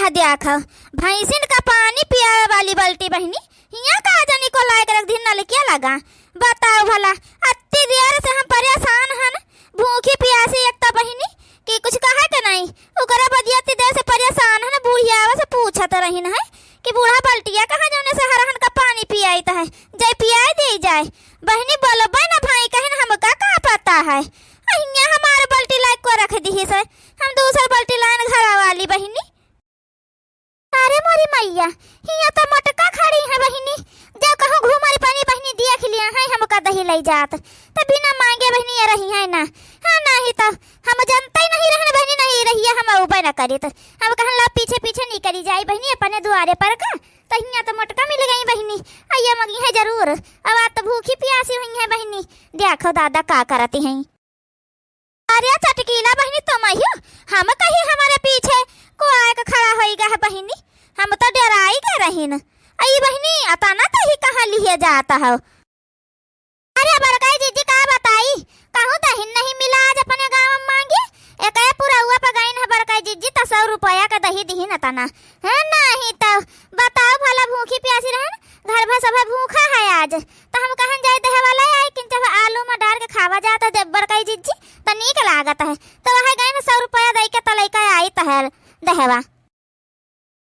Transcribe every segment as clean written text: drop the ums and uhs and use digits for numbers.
यह देख भैंसिन का पानी पियावे वाली बाल्टी बहनी यहाँ कहा जानी को लायक रख दिन नल क्या लगा बताओ भला। अत्ती देर से हम परेशान हन भूखी प्यासी एकता बहनी कि कुछ कहा के नहीं उकरा बदिया अत्ती देर से परेशान हन बुढ़िया से पूछत रहीन है कि बूढ़ा बाल्टिया कहाँ जाने से हरहन का पानी पियाई है जय पियाई दे जाए बहनी बोलो बहना भाई कहे हमका का पता है यहाँ हमारे बाल्टी लायक को रख दी से हम दूसर बाल्टी लाइन घरा वाली बहनी। अरे मोरी मैया हिया तो मटका खड़ी है बहनी जब कहूँ घूमर पानी बहनी दिया खिलिया है हमका दही ले जात तो बिना मांगे बहनी ये रही है ना। हाँ नहीं तो हम जनता ही नहीं रहने बहनी नहीं रही है हम उबे न करी तो हम कहन ला पीछे पीछे नहीं करी जाई बहनी अपने द्वारे पर का तो हिया तो मटका मिल गई बहनी आइया मगी है जरूर अब आज तो भूखी प्यासी हुई है बहनी देखो दादा का करती हैं। अरे चटकीला बहनी तुम आइयो हम कहीं हमारे पीछे को आके खड़ा होइगा है बहनी हम तो डराई गए रही न आई बहनी अताना तो ही कहाँ लिए जाता है। अरे बड़काई जीजी का बताई कहूँ दही नहीं मिला आज अपने गाँव में मांगे एक पूरा हुआ पगाइन है बड़काई जीजी तो 100 रुपया का दही दी न तना है नहीं तो बताओ भला भूखी प्यासी रहन घर भर सब भूखा है आज तो हम कहन जाए दहे वाला है कि जब आलू में डाल के खावा जाता जब बड़काई जीजी तो नीक लागत है तो वह गए 100 रुपया दे के तलैका आई तहर दहवा।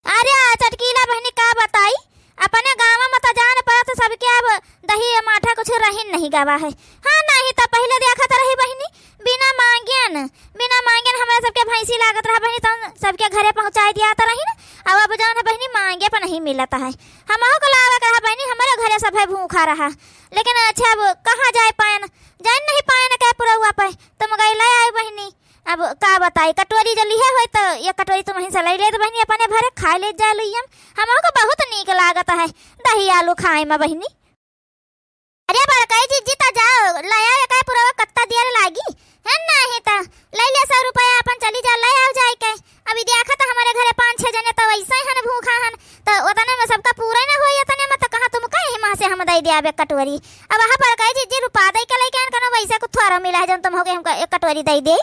अरे चटकीला बहनी का बताई अपने गाँव में तो जान पड़ा तो सबके अब दही माठा कुछ रही नहीं गवा है। हाँ नहीं तो पहले देखा तो रही बहनी बिना मांगन हमारे सबके भैंसी लागत रहा बहनी तो सबके घरे पहुँचा दिया तो रही ना अब जान है बहनी मांगे पर नहीं मिलता है हम को लावा कहा बहनी हमारे घरे सब है भूखा रहा लेकिन अच्छा अब कहाँ जाए पायन जान नहीं पाए ना क्या पूरा हुआ पे तुम गई ले आए बहनी अब का बताई कटोरी जो लिया हो तो ये कटोरी तुम वहीं से ले ले तो बहनी अपने भरे खा ले जा लुम हमको बहुत नीक लागत है दही आलू खाए में बहनी। अरे बड़काई जीजी तो जाओ लाया का पूरा कत्ता दिया लागी है नहीं तो ले ले 100 रुपया अपन चली जा ले आओ जाए के अभी देखा तो हमारे घरे 5-6 जने तो वैसे ही हन भूखा हन तो उतने में सबका पूरा ना होई उतने में तो कहां तुम कहे मां से हम दे दियाबे कटोरी अब वहां बड़काई जीजी रुपा दे के लेके कनो वैसे को थोड़ा मिला है जब तुम हो गए हमको एक कटोरी दे दे।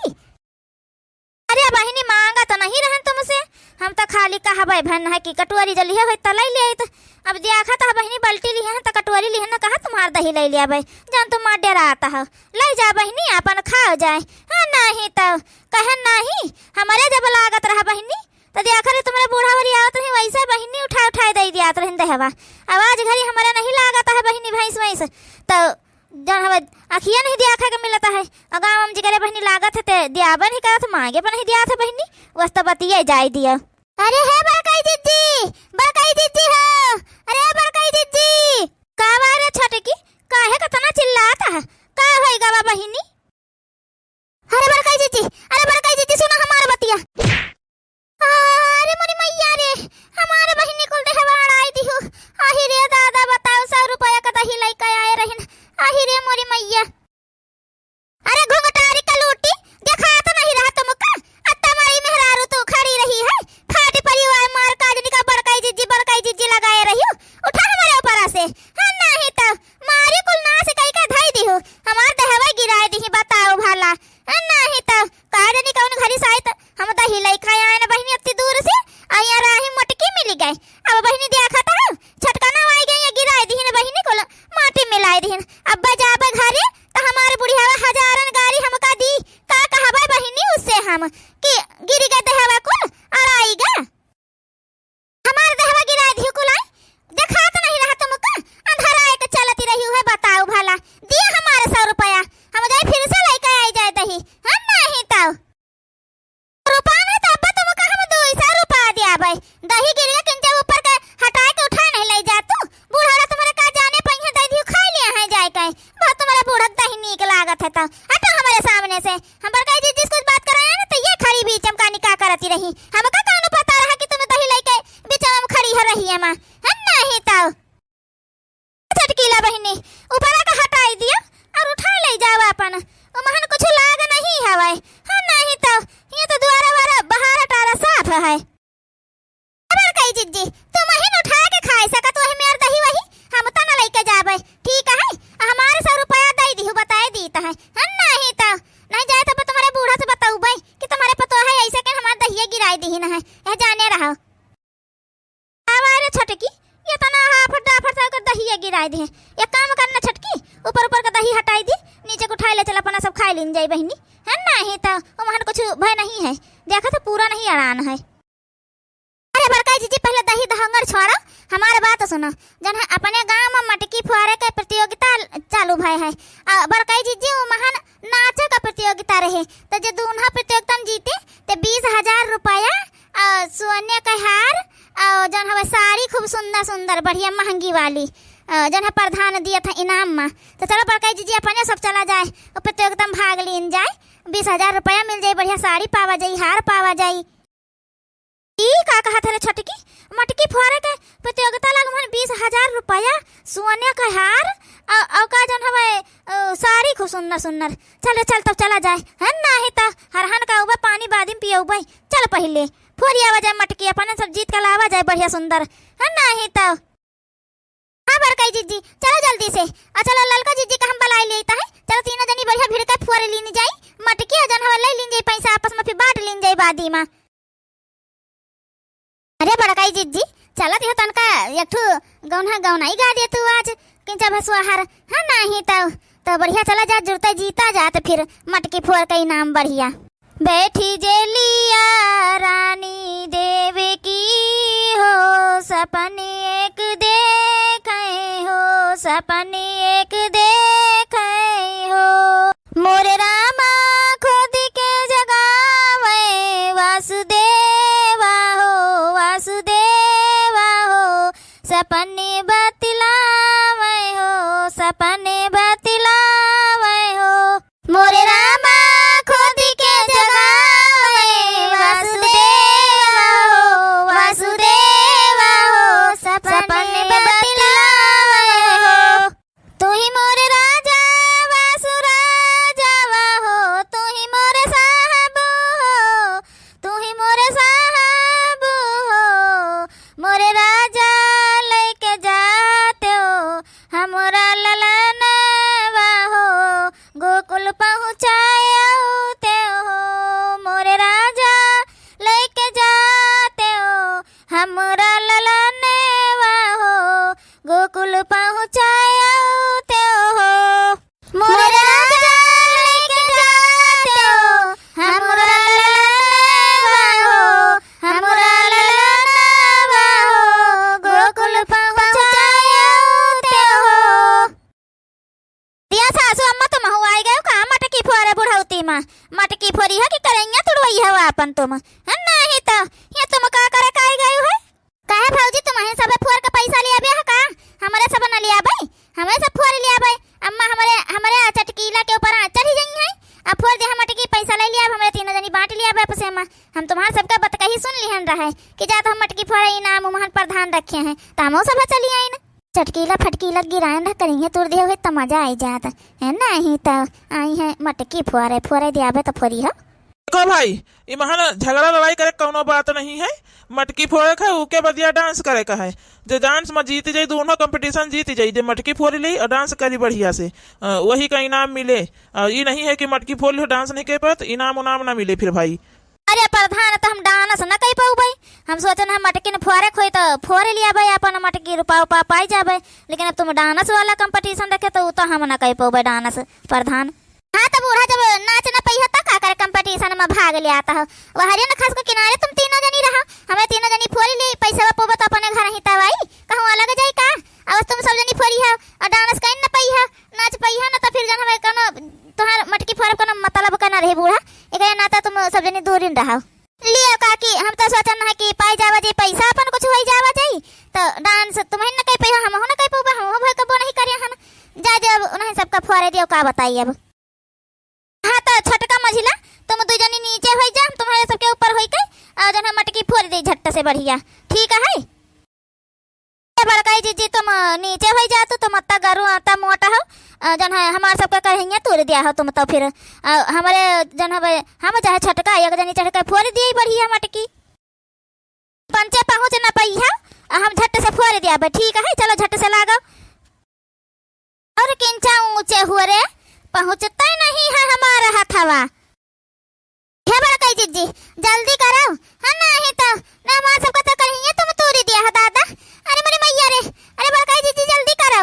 अरे बहनी मांगा तो नहीं रहन तुमसे हम तो खाली कहा भाई बहन है कि कटोरी जली है तो ले ले तो अब देखा था बहनी बाल्टी ली है तो कटोरी ली है ना कहा तुम्हारा दही ले लिया भाई जान तुम मार डेरा आता हो ले जा बहनी अपन खाओ जाए। हाँ नहीं तो कहन नहीं हमारे जब लागत रहा बहनी तो देखा रे तुम्हारे बूढ़ा भरी आवत रही वैसे बहनी उठा दे दिया रही दहवा आवाज घरी हमारा नहीं लागत है बहनी भैंस तो जन हम अखिया नहीं दिया खा के मिलता है गाँव हम जिगरे बहनी लागत है दियाबा नहीं करत मांगे पर नहीं दिया था बहनी वस्त बतिया जाए दिया। अरे है बड़काई जीजी हो अरे बड़काई जीजी का बारे छटकी काहे कतना चिल्लाता है का होएगा बा बहनी। अरे बड़काई जीजी सुनो हमार बतिया। अरे मोरी मैया रे हमारे बहनी कुल देहवाड़ आई दी हो आही रे दादा बताओ 100 रुपया का दही लेके आए रहिन आही रे मोरी मैया। अरे घुंघटारी का लूटी देखा तो नहीं रहा तुमका अत्ता मारी मेहरारू तो खड़ी रही है खाटी परिवार मार काजनी का बड़काई जीजी लगाए रही हो उठा हमारे ऊपर से। हाँ नहीं तो मारी कुल ना से कई का धाई दी हो हमार दहवा गिराए दी बताओ भला। हाँ नहीं तो काजनी कौन घरी साइत हम दही लेके आए ना बहनी इतनी दूर से आया राही मटकी मिल गए अब बहनी देखा था छटकाना आई गई गिराए दी ना बहनी को माटी मिलाए दी अब जाबे घरे तो हमारे बुढ़िया हजारन गाड़ी हमका दी का कहबे बहनी उससे हम कि गिरी गए दहवा कुल और आईगा हमारे दहवा गिराए दी कुल देखा तो नहीं रहा तुमका अंधारा एक चलती रही है बताओ भला दिया हमारे 100 रुपया हम जाए फिर से लेके आई जाए दही। हम नहीं तो रुपया नहीं तो अब तुमका हम 200 रुपया दिया भाई दही गिर गया किंचे ऊपर के हटा के उठा नहीं ले जा तू बूढ़ा तुम्हारे का जाने पहिया दे दी खा लिया है जाए के बहुत तुम्हारा बूढ़ा दही नीक लागत है तो हटो हमारे सामने से हम बड़काई जी जिस कुछ बात कराया ना तो ये खड़ी बीच में कानी का करती रही हमका कानो पता रहा कि तुम दही लेके बीच में खड़ी है रही है मां। हम नहीं तो चटकीला बहनी ऊपर का हटाई दिया और उठा ले जाओ अपन महन कुछ लाग नहीं हवे। हाँ नहीं तो ये तो द्वारा वाला बाहर हटारा साफ है। बड़काई जीजी तुम महन उठा के खाए सका तो है मेर दही वही हम तो न लेके जाबे ठीक है हमारे 100 रुपया दे दी हो बताए दीता है। हम नहीं तो नहीं जाए तो तुम्हारे बूढ़ा से बताऊ भाई कि तुम्हारे पतो है ऐसे के हमारे दहिया गिराई दी ना है जाने रहा गिराए दे। एक काम करना छटकी, ऊपर ऊपर का दही हटाई दी, नीचे को उठाई ले चल अपना सब खाई लीन जाई बहनी, है ना? ही तो वहां कुछ भय नहीं है, देखा तो पूरा नहीं अड़ान है। अरे बड़काई जी पहले दही दहंगर छोड़ो, हमारे बात सुनो। जन है अपने गांव में मटकी फुहारे का प्रतियोगिता चालू भय है। बड़काई जी वो महान नाचे का प्रतियोगिता रहे, तो जो दोनों प्रतियोगिता में जीते तो 20,000 रुपया सोने का हार और जन हवे साड़ी खूब सुंदर सुंदर बढ़िया महंगी वाली जन है प्रधान दिया था इनाम में। तो चलो बड़काई जी अपने सब चला जाए और प्रतियोगिता में भाग लीन जाए, 20,000 रुपया मिल जाये, बढ़िया साड़ी पावा जाये, हार पावा जाये। का कहा था छटकी मटकी फुहारे के प्रतियोगिता लग 20,000 रुपया सोने का हार और का जन हवे साड़ी खूब सुंदर सुंदर। चल चल तब चला जाए, है ना? ही तो हरहन का उबे पानी बादिम पियो भाई, चल पहले फोरी आवा जाए मटकी अपने सब जीत कर लावा जाए बढ़िया सुंदर, है ना? ही तो हाँ बड़काई जीजी चलो जल्दी से। चलो ललका जीजी का हम बुलाई लेता है, चलो तीनों जनी बढ़िया भिड़ के फुहारे लीन जाई, मटकी जन हवे ले लीन जाई, पैसा आपस में फिर बांट लीन जाई बादी में। अरे बड़काई जीजी चलत हो तनका एक गौनाई गा दे तू आज किंचा भसुआहार, है ना? ही तो बढ़िया चला जा, जुड़ता जीता जा तो फिर मटकी फोड़ का इनाम बढ़िया। बैठी जे लिया रानी देवी की हो, सपने एक देखे हो, सपने एक देखे हो, मोरे रामा खुद के जगावे वासुदेवा हो, वासुदेवा हो, सपने बतलावे हो, सपने बतलावे हो, मोरे रामा खुद के जगावे वासुदेवा हो, वासुदेवा हो, सपने बतलावे हो। तू ही मोरे राजा वासु राजावा हो, तू ही मोरे साहब हो, तू ही मोरे साहब हो, मोरे राजा लेके जाते हो हमरा ललनवा हो, गोकुल पहुँचाया होते हो, मोरे राजा लेके जाते हो हमरा ललनवा हो, गोकुल पहुँचाया होते हो, मोरे राजा लेके जाते हो हमरा ललनवा हो, हमरा ललनवा हो, गोकुल पहुँचाया होते हो। दिया सासू अम्मा तुम हो आई गए का मटकी फोरे बुढ़ौती में, मटकी फोरी है कि करेंगे तुड़वई है अपन तुम, है ना? ही तो ये तुम का करे काई गए हो? काहे भौजी तुम्हारे सब फोर का पैसा लिया बे है का? हमारे सब न लिया भाई, हमें सब फोर लिया भाई। अम्मा हमारे हमारे चटकीला के ऊपर चढ़ी गई है, अब फोर दे हम मटकी पैसा ले लिया, हमारे तीनों जनी बांट लिया भाई पसे अम्मा। हम तुम्हारा सबका बात कही सुन लिहन रहा है कि जा तो हम मटकी फोरे इनाम उमहन प्रधान रखे हैं, तो हम सब चली आई ना, चटकीला फटकीला गिरान रह करेंगे तुर दे हो तो मजा आई जाता, है ना? ही तो आई है मटकी फोरे फोरे दियाबे तो फोरी हो। देखो भाई ये महान झगड़ा लड़ाई करे कौनो बात नहीं है, मटकी फोड़े का उके बदिया डांस करे का है, जो डांस में जीत जाये दोनों कंपटीशन जीत जाये, जो मटकी फोड़ ली और डांस करी बढ़िया से वही का इनाम मिले। ये नहीं है कि मटकी फोड़ ली डांस नहीं कर पाए तो इनाम उनाम ना मिले फिर भाई। अरे प्रधान तो हम डांस न कही पाऊ भाई, हम सोचन हम मटकी न फोरे खोई तो फोरे लिया भाई अपन मटकी रुपा उपा पाई जाबे, लेकिन अब तुम डांस वाला कंपटीशन रखे तो तो हम न कही पाऊ भाई डांस प्रधान। हाँ तो बूढ़ा जब नाच न पई होता का करे कंपटीशन में भाग ले आता हो, वह हरियन खास को किनारे तुम तीनों जनी रहो, हमें तीनों जनी फोरी ली पैसा पोबे तो अपने घर ही तवाई कहूं अलग जाई का? अब तुम सब जनी फोरी हो और डांस कहीं न पई हो, नाच पई हो ना, तो फिर जन हमें कोनो तोहार मटकी फोड़ब कोनो मतलब का ना रहे बूढ़ा, एक ना तो तुम सब जनी दूर ही रहो। लियो काकी हम तो सोचन है कि पाई जावा जे पैसा अपन कुछ होई जावा जाई, तो डांस तुम्हें न कही पई हम हो न कही पोबे, हम भई कबो नहीं करिया हन जा जब उन्हें सबका फोरे दियो का बताई अब। हाँ तो छटका मझिला तुम दो जनी नीचे होई जा, हम तुम्हारे सबके ऊपर होई के और जन हम मटकी फोड़ दे झट्ट से बढ़िया, ठीक है? बड़काई जीजी तुम नीचे होई जा, तो तुम अत्ता गरु अत्ता मोटा हो, जन है हमार सबका कहेंगे तोड़ दिया हो तुम, तो फिर हमारे जन हवे हम चाहे छटका एक जनी चढ़ के फोड़ दिए बढ़िया मटकी, पंचे पहुंच न पई है हम झट से फोड़ दिया बे, ठीक है? चलो झट से लागो। और किंचा ऊंचे हुए रे पहुंचता ही नहीं है हमारा हथवा, है बड़काई जीजी जल्दी करो, है ना? ही तो ना हमारा सबका तो कहेंगे तुम तोड़ दिया है दादा, अरे मेरी मैया रे, अरे बड़काई जीजी जल्दी करो।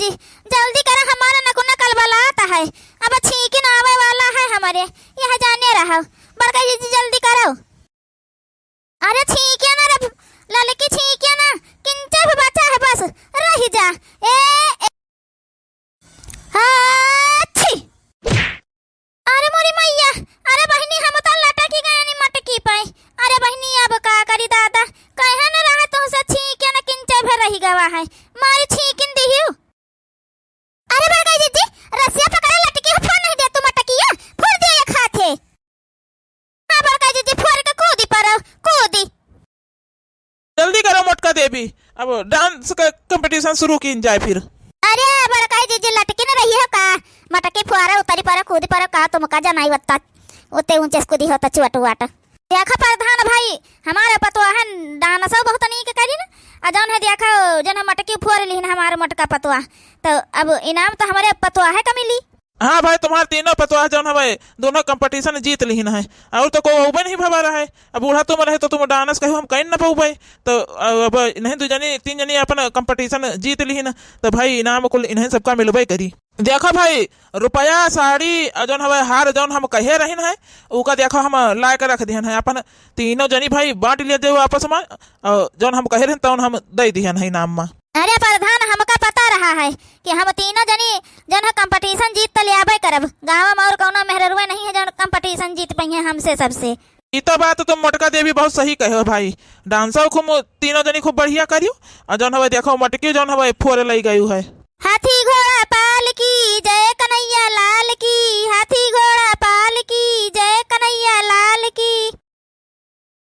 जी जल्दी करो, हमारा नकुना कल वाला आता है, अब छींकिन आवे वाला है हमारे यह जाने रहो। बड़का जी जल्दी करो। अरे छींकिया ना रे ललकी, छींकिया ना, किंचे भी बचा है बस रह जा। ए हाथी, अरे मोरी मैया, अरे बहनी हम तो लटकी गए नी मटकी पाई। अरे बहनी अब का करी दादा, कहे न रहा तो से छींके न किंचे भर रही गवा है, मारी छींकिन दिहियो। अरे बड़का जी रस्सिया पकड़ा लटकी हो, फोड़ नहीं दे तू मटकिया, फोड़ दे ये खाथे। हां बड़का जी फोड़ के कूदी पर कूदी। जल्दी करो मोटका देवी, अब डांस का कंपटीशन शुरू की जाए फिर। अरे बड़का जी लटकी न रही है का, मटकी फुआरा उतरी पर कूदी पर का तुम का जनाई बत्ता उते ऊंचे कूदी होता चुट वाट। देखा प्रधान भाई हमारे पतवा है डांस बहुत नीक करी ना, आ जौन है देखो जन हम मटकी फोड़ ली हमारे मटका पतवा, तो अब इनाम तो हमारे पतवा है का मिली। हाँ भाई, तुम्हारे तीनों पतवाह जौन हवे दोनों कंपटीशन जीत ली है, और तो कोई उबे नहीं भवा रहा है। अब बूढ़ा तुम रहे तो तुम डांस कहो हम कहीं न पाऊबे, तो अब नहीं दो जनी तीन जनी अपन कंपटीशन जीत ली ना, तो भाई इनाम कुल इन्हें सबका मिलबे करी। देखो भाई रुपया साड़ी जौन हवे हार जौन हम कहे रही है उका देखो हम ला के रख दिहन है, अपन तीनों जनी भाई बांट लिए दे आपस में, जौन हम कहे रहे तौन हम दे दिहन है इनाम में। अरे प्रधान हमका पता रहा है कि हम तीनों जनी जन कंपटीशन जीत तो लियाबे करब, गाँव में और कौनो मेहरुए नहीं है जन कंपटीशन जीत पाई है हमसे सबसे। ये तो बात तुम मोटका देवी बहुत सही कहो भाई, डांसर खूब तीनों जनी खूब बढ़िया करियो, और जौन हवे देखो मटकी जौन हवे फोड़ लई गई है। हाथी घोड़ा